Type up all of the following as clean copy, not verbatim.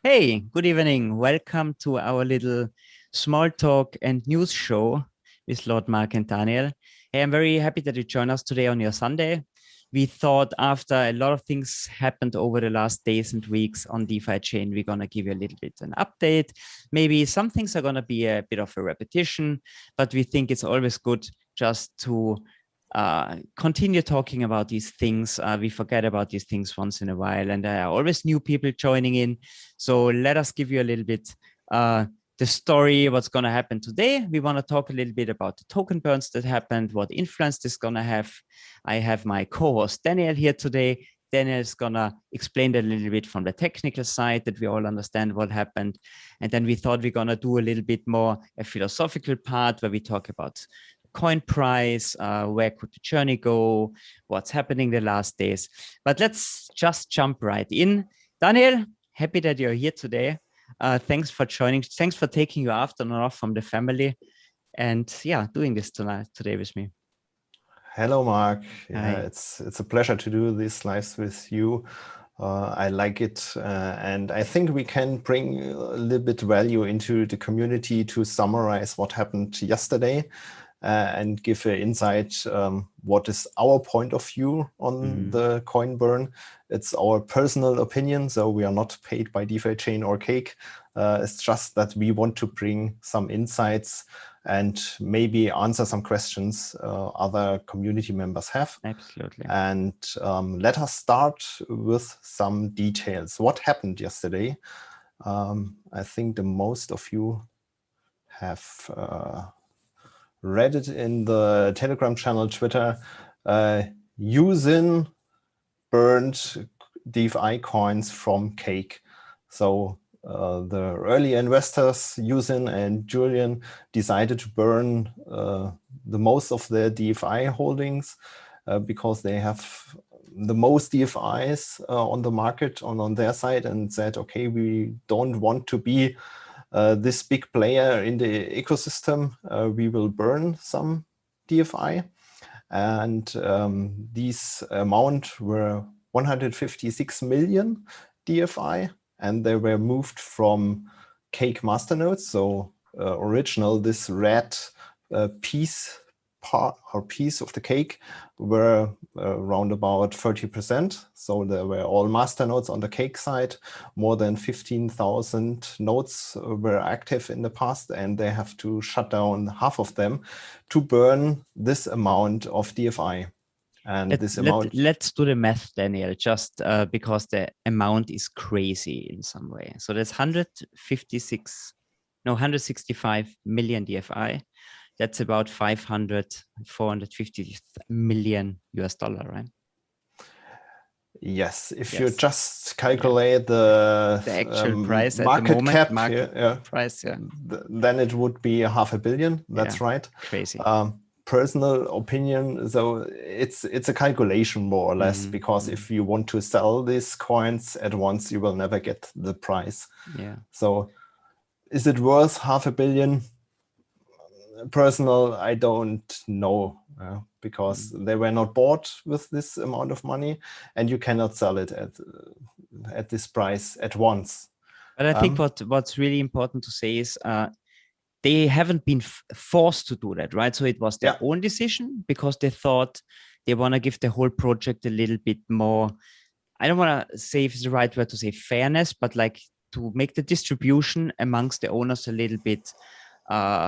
Hey, good evening. Welcome to our little small talk and news show with Lord Mark and Daniel. Hey, I'm very happy that you join us today on your Sunday. We thought after a lot of things happened over the last days and weeks on DefiChain, we're going to give you a little bit an update. Maybe some things are going to be a bit of a repetition, but we think it's always good just to continue talking about these things. We forget about these things once in a while, and there are always new people joining in. So let us give you a little bit the story, what's going to happen today. We want to talk a little bit about the token burns that happened, what influence this is going to have. I have my co-host Daniel here today. Daniel is going to explain that a little bit from the technical side that we all understand what happened. And then we thought we're going to do a little bit more a philosophical part where we talk about coin price, where could the journey go, what's happening the last days. But let's just jump right in. Daniel, happy that you're here today. Thanks for joining. Thanks for taking your afternoon off from the family and doing this today with me. Hello, Mark. Yeah, Hi. it's a pleasure to do this live with you. I like it, and I think we can bring a little bit value into the community to summarize what happened yesterday and give an insight what is our point of view on the coin burn. It's our personal opinion, so we are not paid by DefiChain or Cake. It's just that we want to bring some insights and maybe answer some questions other community members have. Absolutely. And let us start with some details. What happened yesterday? I think the most of you have read it in the Telegram channel, Twitter. Usin burned DeFi coins from Cake. So the early investors, Usin and Julian, decided to burn the most of their DeFi holdings because they have the most DFIs on the market on their side, and said, okay, we don't want to be this big player in the ecosystem. We will burn some DFI. And these amount were 156 million DFI, and they were moved from Cake masternodes. So original, this red piece of the cake were around about 30%. So there were all masternodes on the Cake side. More than 15,000 nodes were active in the past, and they have to shut down half of them to burn this amount of DFI. And let's do the math, Daniel, just because the amount is crazy in some way. So that's 165 million DFI. That's about 450 million US dollar, right? Yes, if you just calculate the actual price market at the moment, cap, price, then it would be 500 million. That's right. Crazy. Personal opinion, so it's a calculation more or less, because if you want to sell these coins at once, you will never get the price. Yeah. So is it worth 500 million? Personal, I don't know, because they were not bought with this amount of money, and you cannot sell it at this price at once. But I think what's really important to say is they haven't been forced to do that, right? So it was their own decision, because they thought they want to give the whole project a little bit more, I don't want to say if it's the right word to say fairness, but like to make the distribution amongst the owners a little bit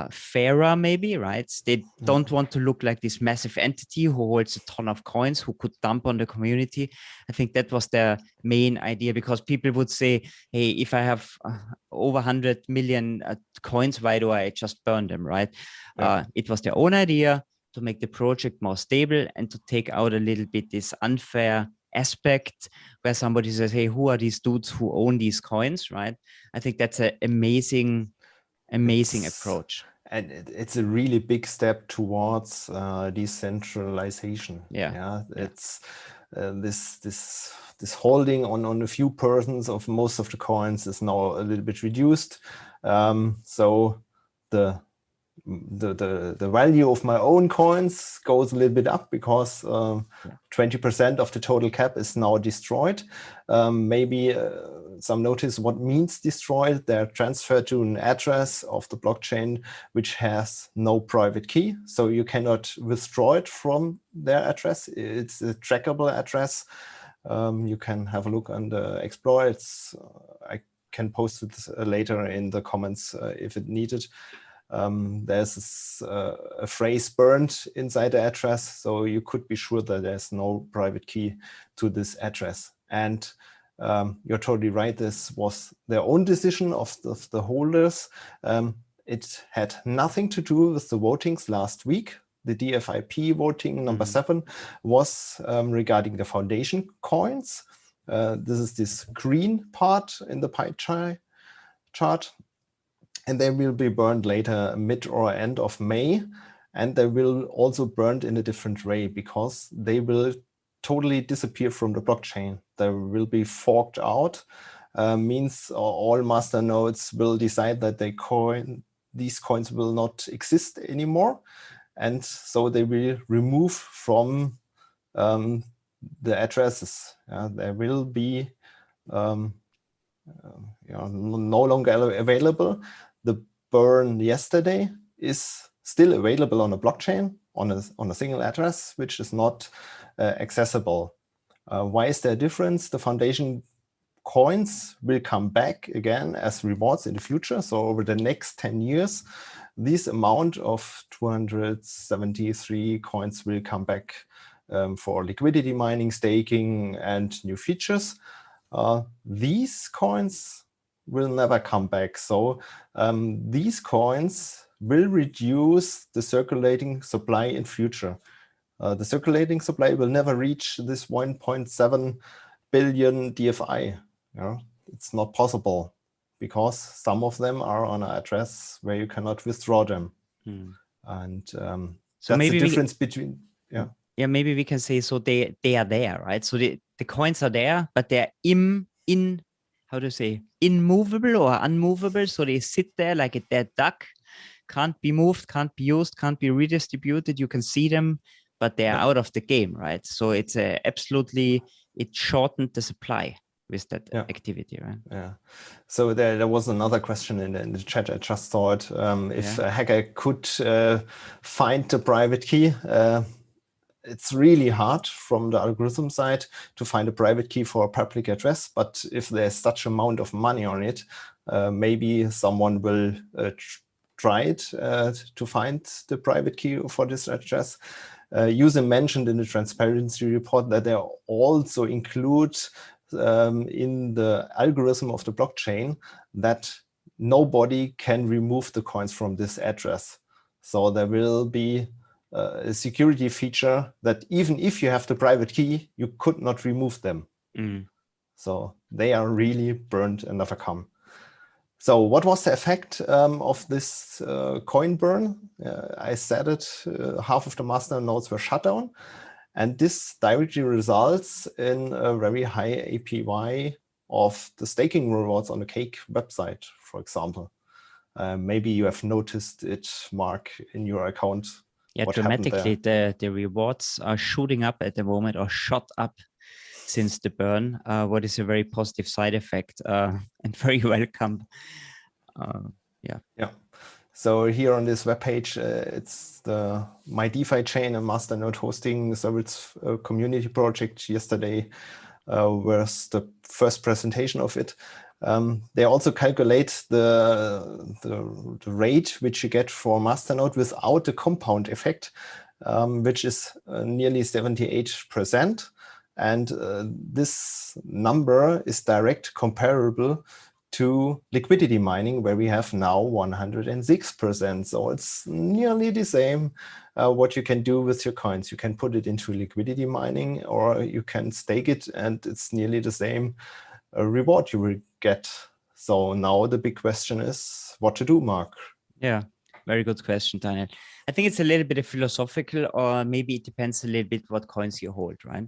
fairer, maybe, right? They don't want to look like this massive entity who holds a ton of coins, who could dump on the community. I think that was their main idea, because people would say, hey, if I have over 100 million coins, why do I just burn them, right? It was their own idea to make the project more stable and to take out a little bit this unfair aspect where somebody says, hey, who are these dudes who own these coins, right? I think that's an amazing approach. And it's a really big step towards decentralization. It's this holding on a few persons of most of the coins is now a little bit reduced. So the value of my own coins goes a little bit up, because 20% of the total cap is now destroyed. Maybe some notice what means destroyed. They're transferred to an address of the blockchain which has no private key. So you cannot withdraw it from their address. It's a trackable address. You can have a look on the Explorer. I can post it later in the comments if it needed. There's a phrase burned inside the address, so you could be sure that there's no private key to this address. And you're totally right, this was their own decision of the holders. It had nothing to do with the votings last week. The DFIP voting number 7 was regarding the foundation coins. This is this green part in the pie chart. And they will be burned later, mid or end of May. And they will also burned in a different way because they will totally disappear from the blockchain. They will be forked out. Means all master nodes will decide that these coins will not exist anymore. And so they will remove from the addresses. They will be no longer available. The burn yesterday is still available on a blockchain, on a single address, which is not accessible. Why is there a difference? The foundation coins will come back again as rewards in the future. So over the next 10 years, this amount of 273 coins will come back for liquidity mining, staking, and new features. These coins will never come back. So these coins will reduce the circulating supply in future. The circulating supply will never reach this 1.7 billion DFI. It's not possible because some of them are on an address where you cannot withdraw them. And so that's maybe the difference between, Yeah, maybe we can say, so they are there, right? So the coins are there, but they're how to say, immovable or unmovable. So they sit there like a dead duck, can't be moved, can't be used, can't be redistributed. You can see them, but they're out of the game, right? So it's absolutely, it shortened the supply with that activity, right? Yeah. So there was another question in the chat. I just thought if a hacker could find the private key. It's really hard from the algorithm side to find a private key for a public address. But if there's such amount of money on it, maybe someone will try it to find the private key for this address. User mentioned in the transparency report that they also include in the algorithm of the blockchain that nobody can remove the coins from this address. So there will be a security feature that even if you have the private key, you could not remove them. So they are really burned and never come. So what was the effect of this coin burn? I said it, half of the master nodes were shut down. And this directly results in a very high APY of the staking rewards on the Cake website, for example. Maybe you have noticed it, Mark, in your account. Yeah, dramatically, the rewards are shooting up at the moment, or shot up since the burn, what is a very positive side effect and very welcome. Yeah. So here on this webpage, it's the My DefiChain and Masternode hosting service community project. Yesterday was the first presentation of it. They also calculate the rate which you get for Masternode without the compound effect, which is nearly 78%. And this number is direct comparable to liquidity mining, where we have now 106%. So it's nearly the same what you can do with your coins. You can put it into liquidity mining, or you can stake it, and it's nearly the same reward you will get. So now the big question is what to do, Mark? Yeah, very good question, Daniel. I think it's a little bit philosophical, or maybe it depends a little bit what coins you hold, right?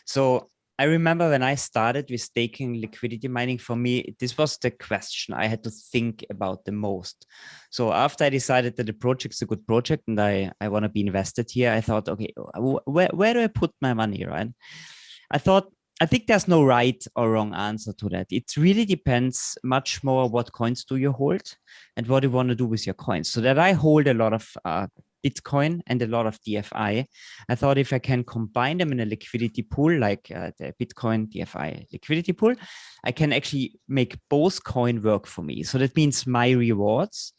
So I remember when I started with staking liquidity mining, for me, this was the question I had to think about the most. So after I decided that the project's a good project and I want to be invested here, I thought, okay, where do I put my money, right? I thought I think there's no right or wrong answer to that. It really depends much more what coins do you hold and what you want to do with your coins. So that I hold a lot of Bitcoin and a lot of DFI. I thought if I can combine them in a liquidity pool, like the Bitcoin DFI liquidity pool, I can actually make both coin work for me. So that means my rewards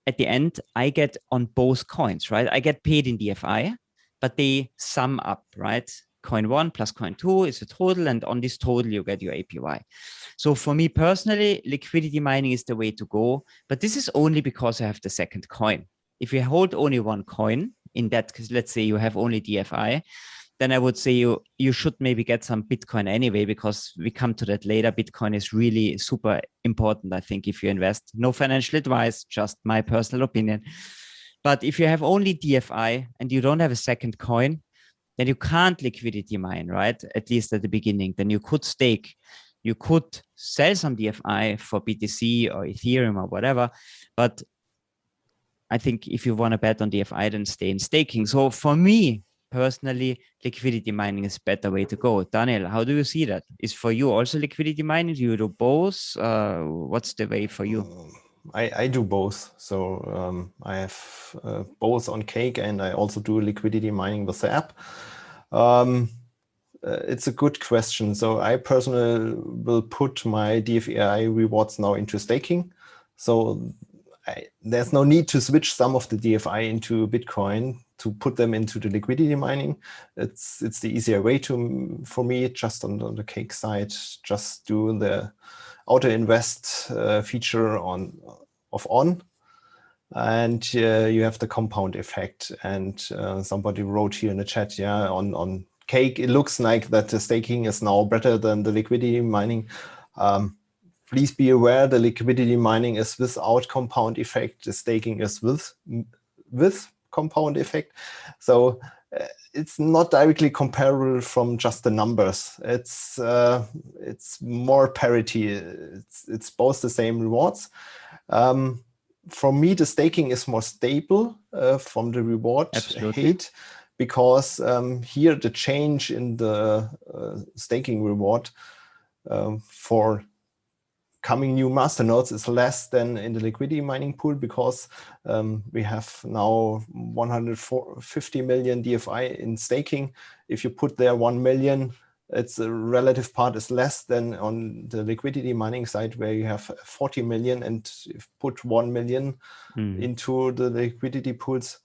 at the end, I get on both coins, right? I get paid in DFI, but they sum up, right? Coin 1 plus coin 2 is a total, and on this total, you get your APY. So for me personally, liquidity mining is the way to go, but this is only because I have the second coin. If you hold only one coin in that, because let's say you have only DFI, then I would say you should maybe get some Bitcoin anyway, because we come to that later. Bitcoin is really super important, I think, if you invest. No financial advice, just my personal opinion. But if you have only DFI and you don't have a second coin, then you can't liquidity mine, right? At least at the beginning. Then you could stake. You could sell some DFI for BTC or Ethereum or whatever. But I think if you want to bet on DFI, then stay in staking. So for me, personally, liquidity mining is a better way to go. Daniel, how do you see that? Is for you also liquidity mining? Do you do both? What's the way for you? I do both. So I have both on Cake, and I also do liquidity mining with the app. It's a good question. So I personally will put my DFI rewards now into staking. So there's no need to switch some of the DFI into Bitcoin to put them into the liquidity mining. It's the easier way for me, just on the Cake side, just do the auto invest feature of on, and you have the compound effect. And somebody wrote here in the chat, yeah, on Cake, it looks like that the staking is now better than the liquidity mining. Please be aware the liquidity mining is without compound effect. The staking is with compound effect. So it's not directly comparable from just the numbers. It's more parity. It's both the same rewards. For me, the staking is more stable from the reward height, because here the change in the staking reward for coming new masternodes is less than in the liquidity mining pool, because we have now 150 million DFI in staking. If you put there 1 million, its relative part is less than on the liquidity mining side, where you have 40 million, and if put 1 million into the liquidity pools.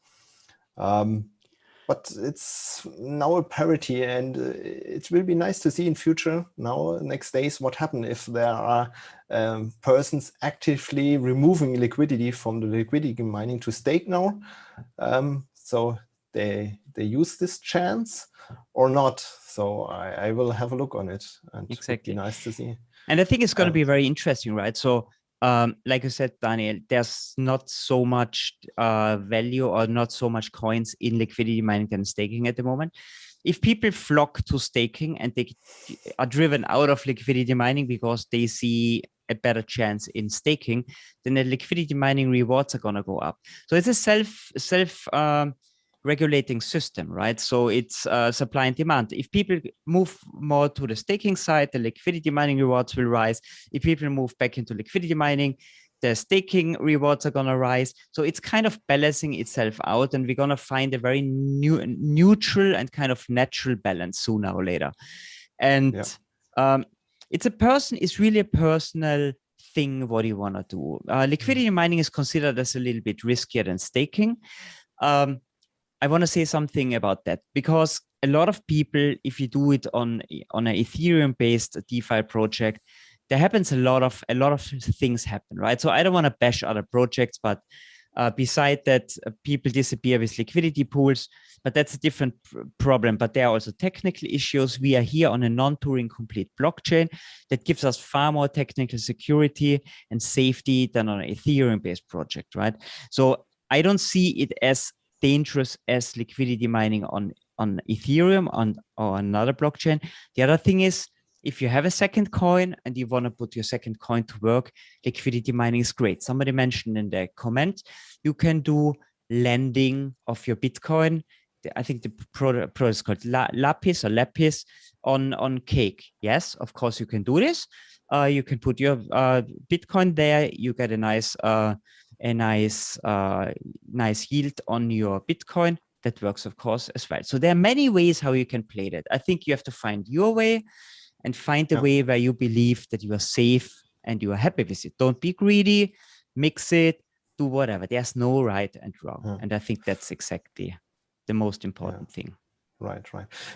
But it's now a parity, and it will be nice to see in future, now next days, what happens if there are persons actively removing liquidity from the liquidity mining to stake now. So they use this chance or not. So I will have a look on it, and exactly. It would be nice to see. And I think it's going to be very interesting, right? So like you said, Daniel, there's not so much value or not so much coins in liquidity mining than staking at the moment. If people flock to staking and they are driven out of liquidity mining because they see a better chance in staking, then the liquidity mining rewards are going to go up. So it's a self regulating system, right? So it's supply and demand. If people move more to the staking side, the liquidity mining rewards will rise. If people move back into liquidity mining, the staking rewards are going to rise. So it's kind of balancing itself out, and we're going to find a very neutral and kind of natural balance sooner or later. And it's really a personal thing what you want to do. Liquidity mining is considered as a little bit riskier than staking. I want to say something about that, because a lot of people, if you do it on an Ethereum-based DeFi project, there happens a lot of things happen, right? So I don't want to bash other projects, but beside that, people disappear with liquidity pools, but that's a different problem. But there are also technical issues. We are here on a non-Turing complete blockchain that gives us far more technical security and safety than on an Ethereum-based project, right? So I don't see it as dangerous as liquidity mining on Ethereum or another blockchain. The other thing is, if you have a second coin and you want to put your second coin to work, liquidity mining is great. Somebody mentioned in the comment, you can do lending of your Bitcoin. I think the product is called Lapis on Cake. Yes, of course you can do this. You can put your Bitcoin there. You get a nice nice yield on your Bitcoin. That works, of course, as well. So there are many ways how you can play that. I think you have to find your way and find a way where you believe that you are safe and you are happy with it. Don't be greedy, mix it, do whatever. There's no right and wrong. And I think that's exactly the most important thing. Right.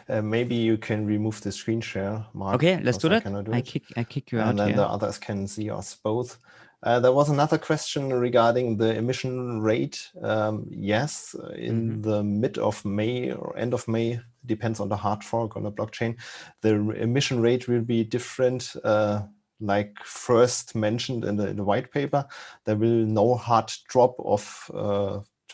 Maybe you can remove the screen share, Mark. Okay, let's do that. I kick you out. And then the others can see us both. There was another question regarding the emission rate. Yes, in the mid of May or end of May, depends on the hard fork on the blockchain, the emission rate will be different. Like first mentioned in the white paper, there will no hard drop of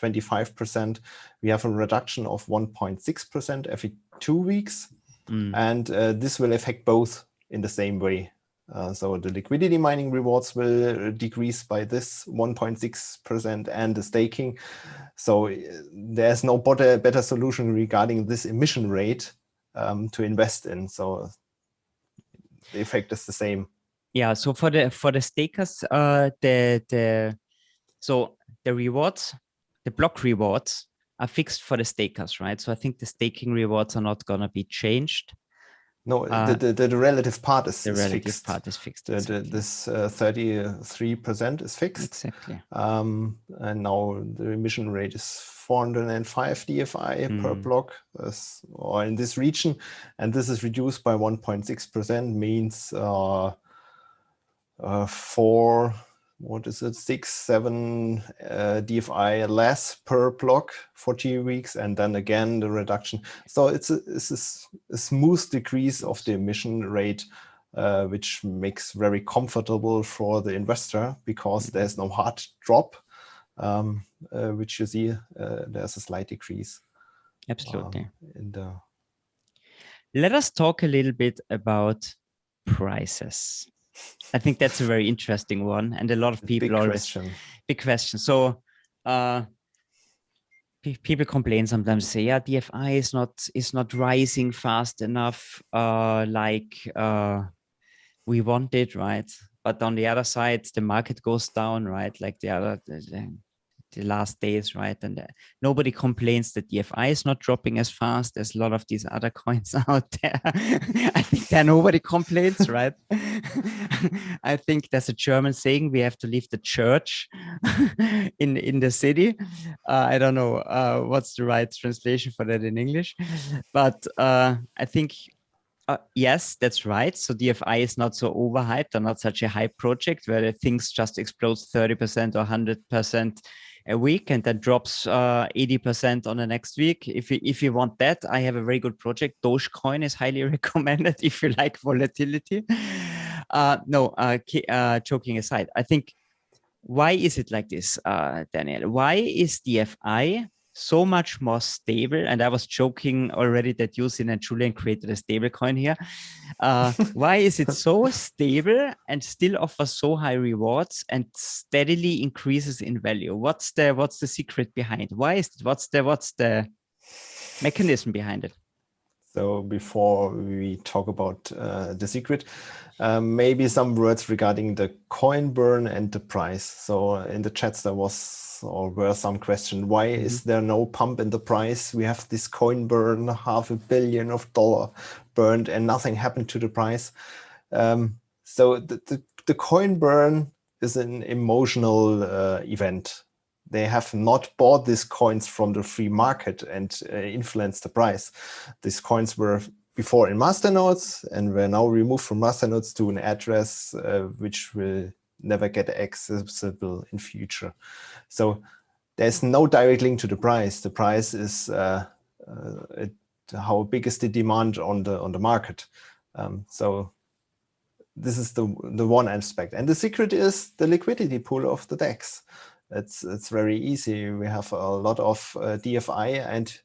25%. We have a reduction of 1.6% every 2 weeks. And this will affect both in the same way. So the liquidity mining rewards will decrease by this 1.6% and the staking. So there's no better solution regarding this emission rate to invest in. So the effect is the same. Yeah. So for the stakers, so the rewards, the block rewards are fixed for the stakers, right? So I think the staking rewards are not gonna be changed. No, the relative part is the relative fixed. part is fixed. This 33% is fixed. Exactly. And now the emission rate is 405 DFI per block, or in this region, and this is reduced by 1.6%. Means 6-7 DFI less per block for 2 weeks, and then again the reduction. So it's a smooth decrease of the emission rate, which makes very comfortable for the investor because there's no hard drop, which you see there's a slight decrease. Absolutely. Let us talk a little bit about prices. I think that's a very interesting one, and a lot of people big question. So people complain sometimes, say, yeah, DFI is not rising fast enough, we want it, right? But on the other side, the market goes down, right? Like the last days, right? And nobody complains that DFI is not dropping as fast as a lot of these other coins out there. I think there nobody complains, right? I think there's a German saying, we have to leave the church in the city. I don't know what's the right translation for that in English, but I think yes, that's right. So DFI is not so overhyped or not such a hype project where the things just explodes 30% or 100% a week and then drops 80% on the next week. If you want that, I have a very good project. Dogecoin is highly recommended if you like volatility. Joking aside, I think, why is it like this, Daniel? Why is DFI so much more stable? And I was joking already that Yusin and Julian created a stable coin here. Why is it so stable and still offers so high rewards and steadily increases in value? What's the secret behind? Why is it? What's the mechanism behind it? So before we talk about the secret, maybe some words regarding the coin burn and the price. So in the chats there were some question, why is there no pump in the price? We have this coin burn, $500 million burned and nothing happened to the price. So the coin burn is an emotional event. They have not bought these coins from the free market and influenced the price. These coins were before in masternodes and were now removed from masternodes to an address which will never get accessible in future. So there's no direct link to the price. The price is how big is the demand on the market. So this is the one aspect. And the secret is the liquidity pool of the DEX. It's very easy. We have a lot of DFI and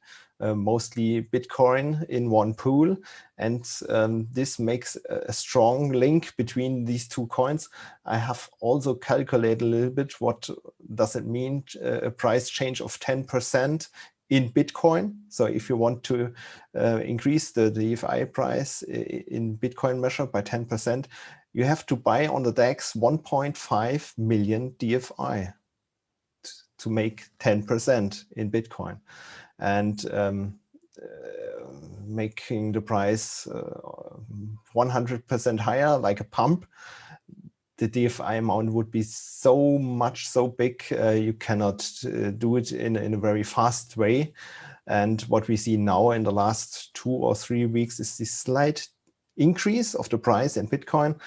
mostly Bitcoin in one pool. And this makes a strong link between these two coins. I have also calculated a little bit what does it mean, a price change of 10% in Bitcoin. So if you want to increase the DeFi price in Bitcoin measure by 10%, you have to buy on the DEX 1.5 million DFI to make 10% in Bitcoin. And making the price 100% higher, like a pump, the DFI amount would be so big, you cannot do it in a very fast way. And what we see now in the last 2 or 3 weeks is this slight increase of the price in Bitcoin.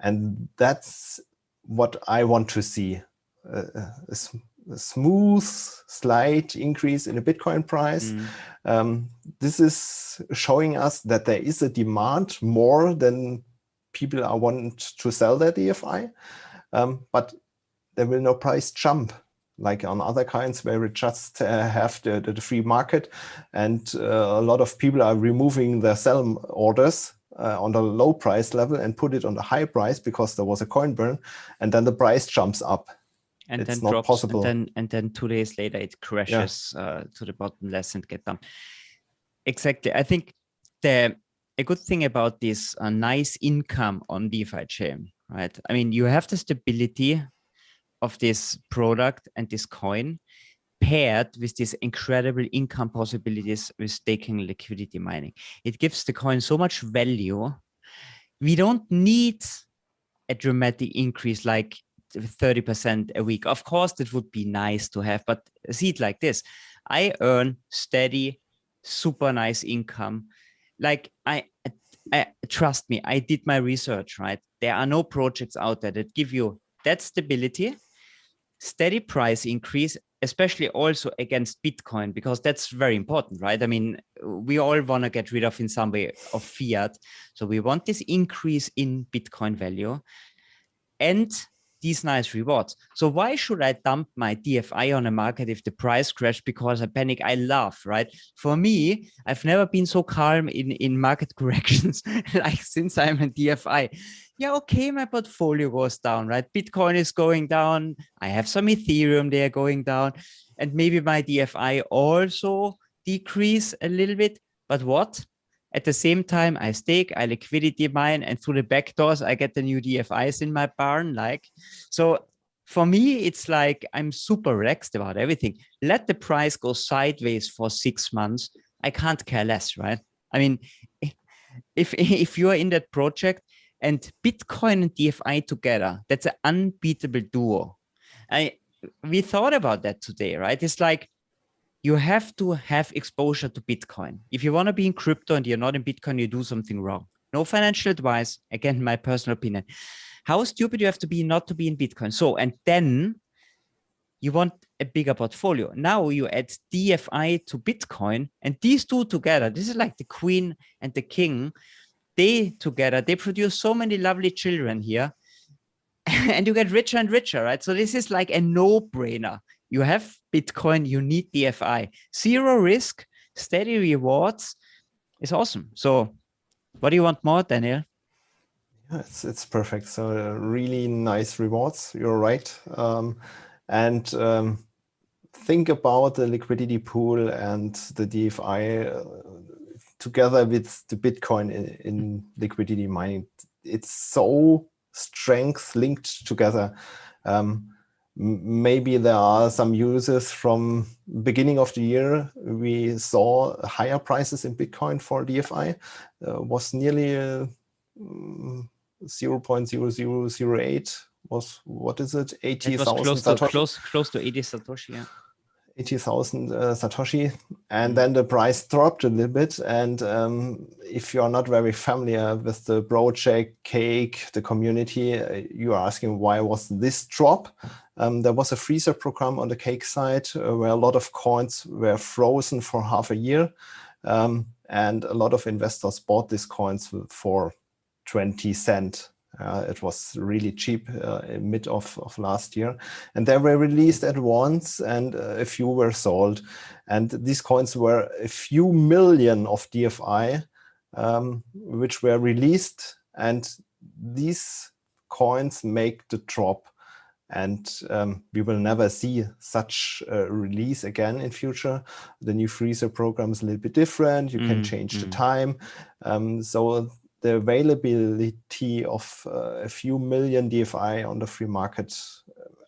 And that's what I want to see. A smooth, slight increase in the Bitcoin price. This is showing us that there is a demand more than people are want to sell their DFI, but there will no price jump like on other coins where we just have the free market, and a lot of people are removing their sell orders on the low price level and put it on the high price because there was a coin burn, and then the price jumps up. And it's then not drops, possible. and then 2 days later it crashes to the bottom less and get dumped. Exactly. I think a good thing about this nice income on DefiChain, right? I mean, you have the stability of this product and this coin paired with these incredible income possibilities with staking and liquidity mining. It gives the coin so much value. We don't need a dramatic increase like 30% a week. Of course, that would be nice to have, but see it like this. I earn steady, super nice income. Like I trust me, I did my research, right? There are no projects out there that give you that stability, steady price increase, especially also against Bitcoin, because that's very important, right? I mean, we all want to get rid of in some way of fiat. So we want this increase in Bitcoin value and these nice rewards. So why should I dump my DFI on a market if the price crashed because I panic? I laugh, right? For me, I've never been so calm in market corrections like since I'm in DFI. Yeah, okay, my portfolio goes down, right? Bitcoin is going down. I have some Ethereum there going down. And maybe my DFI also decrease a little bit. But what? At the same time, I stake, I liquidity mine, and through the back doors, I get the new DFIs in my barn. So for me, it's like I'm super relaxed about everything. Let the price go sideways for 6 months. I can't care less, right? I mean, if you are in that project and Bitcoin and DFI together, that's an unbeatable duo. We thought about that today, right? It's like, you have to have exposure to Bitcoin. If you want to be in crypto and you're not in Bitcoin, you do something wrong. No financial advice. Again, my personal opinion. How stupid you have to be not to be in Bitcoin. So, and then you want a bigger portfolio. Now you add DFI to Bitcoin, and these two together, this is like the queen and the king. They together, they produce so many lovely children here. And you get richer and richer, right? So this is like a no-brainer. You have Bitcoin, you need DFI. Zero risk, steady rewards. It's awesome. So what do you want more, Daniel? Yeah, it's perfect. So really nice rewards. You're right. And think about the liquidity pool and the DFI together with the Bitcoin in liquidity mining. It's so strength linked together. Maybe there are some users from beginning of the year. We saw higher prices in Bitcoin for DFI, was nearly 0.0008 was, what is it, 80,000 Satoshi? Close to 80 Satoshi, yeah. 80,000 Satoshi, and then the price dropped a little bit. And if you're not very familiar with the project Cake, the community, you are asking why was this drop? There was a freezer program on the Cake side where a lot of coins were frozen for half a year, and a lot of investors bought these coins for 20 cents. It was really cheap in mid of last year, and they were released at once, and a few were sold. And these coins were a few million of DFI, which were released, and these coins make the drop. and we will never see such a release again in future. The new freezer program is a little bit different. You can change the time. So the availability of a few million DFI on the free market,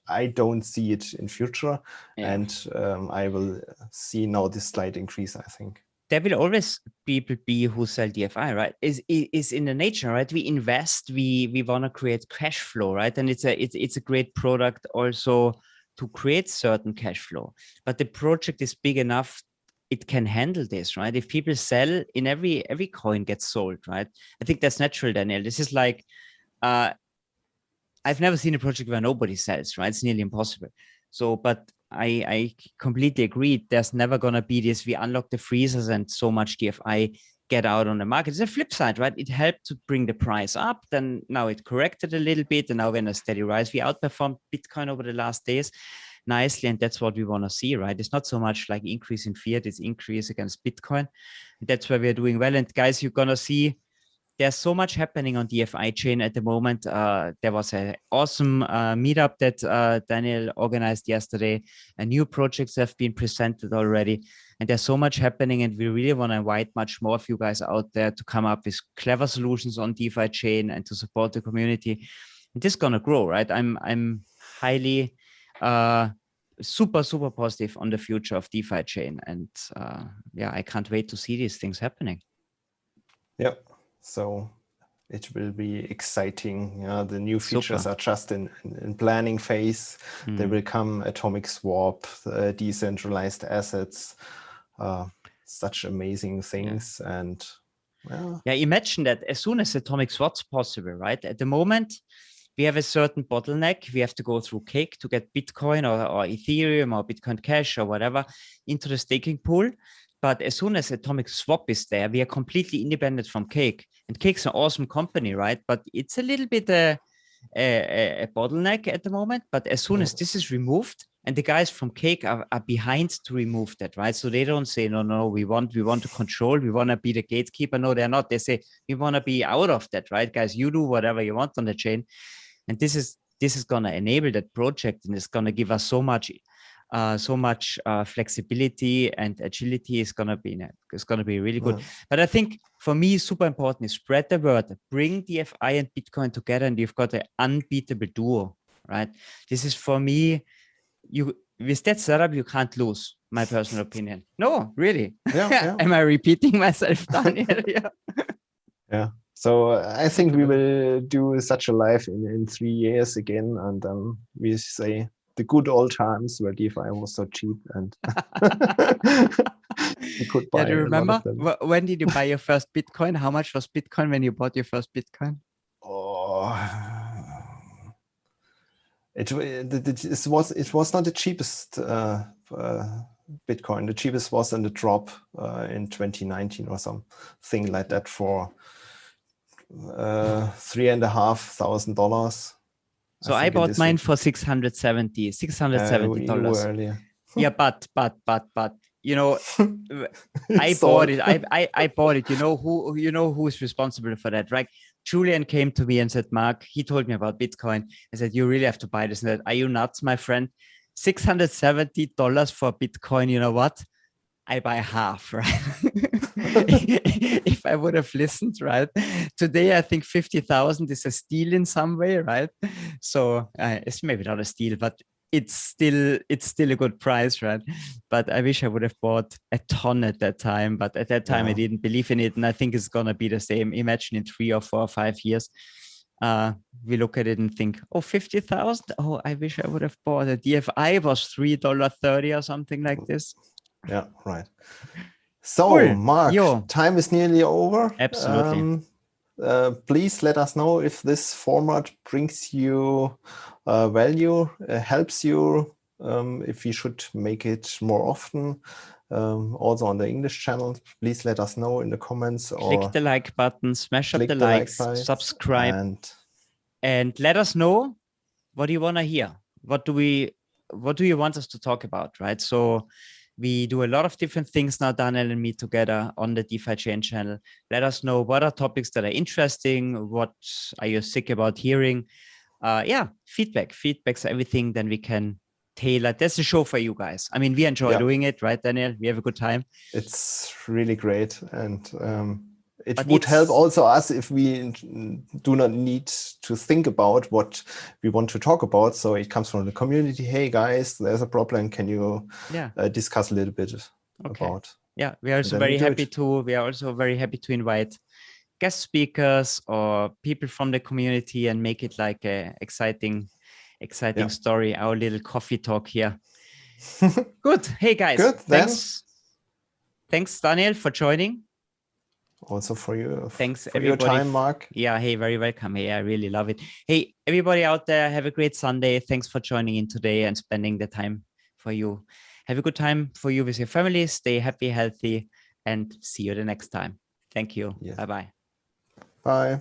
I don't see it in future. And I will see now this slight increase, I think. There will always people be who sell DFI, right? Is in the nature, right? We invest, we want to create cash flow, right? And it's a great product also to create certain cash flow. But the project is big enough, it can handle this, right? If people sell, in every coin gets sold, right? I think that's natural, Daniel. This is like I've never seen a project where nobody sells, right? It's nearly impossible. So, but I completely agree. There's never going to be this, we unlock the freezers and so much DFI get out on the market. It's a flip side, right? It helped to bring the price up. Then now it corrected a little bit. And now we're in a steady rise. We outperformed Bitcoin over the last days nicely. And that's what we want to see, right? It's not so much like increase in fiat, it's increase against Bitcoin. That's where we're doing well. And guys, you're going to see there's so much happening on DefiChain at the moment. There was an awesome meetup that Daniel organized yesterday. And new projects have been presented already. And there's so much happening. And we really want to invite much more of you guys out there to come up with clever solutions on DefiChain and to support the community. And this is going to grow, right? I'm highly super positive on the future of DefiChain. And yeah, I can't wait to see these things happening. Yep. So it will be exciting. The new features are just in planning phase. There will come atomic swap, decentralized assets, such amazing things. And imagine that as soon as atomic swap's possible, right? At the moment, we have a certain bottleneck. We have to go through Cake to get Bitcoin or Ethereum or Bitcoin Cash or whatever into the staking pool. But as soon as atomic swap is there, we are completely independent from Cake. And Cake's an awesome company, right? But it's a little bit a bottleneck at the moment. But as soon as this is removed, and the guys from Cake are behind to remove that, right? So they don't say, no, we want to control, we want to be the gatekeeper. No, they're not. They say, we want to be out of that, right? Guys, you do whatever you want on the chain. And this is going to enable that project, and it's going to give us so much flexibility and agility. Is going to be really good. But I think for me, super important is spread the word, bring DFI and Bitcoin together, and you've got an unbeatable duo, right? This is for me, with that setup, you can't lose, my personal opinion. No, really. Am I repeating myself, Daniel? Yeah. So I think we will do such a live in 3 years again, and then we say the good old times where DeFi was so cheap and you could buy. Do you remember when did you buy your first Bitcoin? How much was Bitcoin when you bought your first Bitcoin? Oh, it was not the cheapest Bitcoin. The cheapest was in the drop in 2019 or something like that for $3,500. So I bought mine for $670. Yeah, but you know, I bought it. I bought it. You know who's responsible for that, right? Julian came to me and said, Mark, he told me about Bitcoin. I said, you really have to buy this. And I said, are you nuts, my friend? $670 for Bitcoin. You know what? I buy half, right? If I would have listened, right? Today, I think 50,000 is a steal in some way, right? So it's maybe not a steal, but it's still a good price, right? But I wish I would have bought a ton at that time. But at that time, I didn't believe in it. And I think it's going to be the same. Imagine in 3 or 4 or 5 years, we look at it and think, oh, 50,000? Oh, I wish I would have bought a DFI was $3.30 or something like this. Yeah, right. So, cool. Mark, time is nearly over. Absolutely. Please let us know if this format brings you value, helps you, if we should make it more often. Also on the English channel, please let us know in the comments. Or click the like button, smash up the likes, subscribe, and let us know what do you want to hear. What do you want us to talk about, right? So we do a lot of different things now, Daniel and me together on the DefiChain channel. Let us know what are topics that are interesting. What are you sick about hearing? yeah, feedback's everything. Then we can tailor. That's a show for you guys. I mean, we enjoy doing it, right, Daniel? We have a good time. It's really great, and it But would help also us if we do not need to think about what we want to talk about. So it comes from the community. Hey guys, there's a problem. Can you discuss a little bit about? Yeah, we are also very happy to. We are also very happy to invite guest speakers or people from the community and make it like a exciting story. Our little coffee talk here. Good. Hey guys. Good. Thanks, Daniel, for joining. Also for you. Thanks for your time, Mark. Yeah. Hey, very welcome. Hey, I really love it. Hey, everybody out there, have a great Sunday. Thanks for joining in today and spending the time for you. Have a good time for you with your family. Stay happy, healthy, and see you the next time. Thank you. Yeah. Bye-bye. Bye.